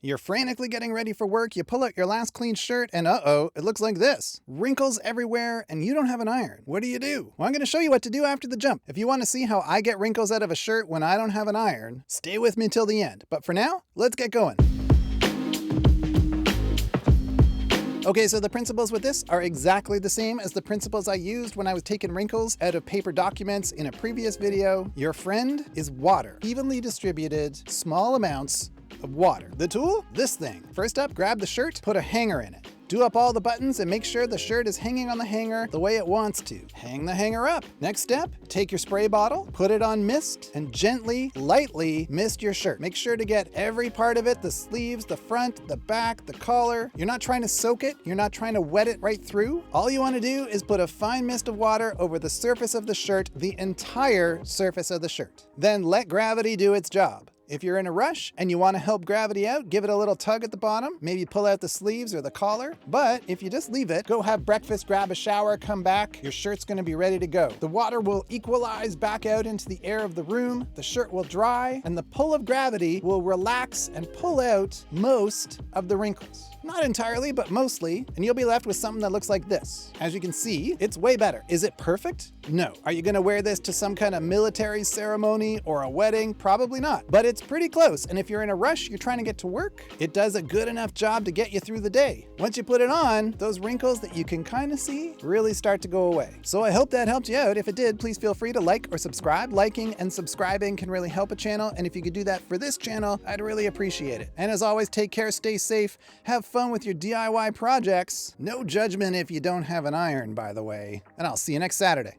You're frantically getting ready for work, you pull out your last clean shirt, and uh-oh, it looks like this. Wrinkles everywhere, and you don't have an iron. What do? Well, I'm going to show you what to do after the jump. If you want to see how I get wrinkles out of a shirt when I don't have an iron, stay with me till the end. But for now, let's get going. Okay, so the principles with this are exactly the same as the principles I used when I was taking wrinkles out of paper documents in a previous video. Your friend is water. Evenly distributed, small amounts of water. The tool? This thing. First up, grab the shirt, put a hanger in it. Do up all the buttons and make sure the shirt is hanging on the hanger the way it wants to. Hang the hanger up. Next step, take your spray bottle, put it on mist, and gently, lightly mist your shirt. Make sure to get every part of it, the sleeves, the front, the back, the collar. You're not trying to soak it. You're not trying to wet it right through. All you want to do is put a fine mist of water over the surface of the shirt, the entire surface of the shirt. Then let gravity do its job. If you're in a rush and you want to help gravity out, give it a little tug at the bottom, maybe pull out the sleeves or the collar. But if you just leave it, go have breakfast, grab a shower, come back, your shirt's going to be ready to go. The water will equalize back out into the air of the room, the shirt will dry, and the pull of gravity will relax and pull out most of the wrinkles. Not entirely, but mostly, and you'll be left with something that looks like this. As you can see, it's way better. Is it perfect? No. Are you gonna wear this to some kind of military ceremony or a wedding? Probably not, but it's pretty close. And if you're in a rush, you're trying to get to work, it does a good enough job to get you through the day. Once you put it on, those wrinkles that you can kind of see really start to go away. So I hope that helped you out. If it did, please feel free to like or subscribe. Liking and subscribing can really help a channel, and if you could do that for this channel, I'd really appreciate it. And as always, take care, stay safe, have fun with your DIY projects. No judgment if you don't have an iron, by the way. And I'll see you next Saturday.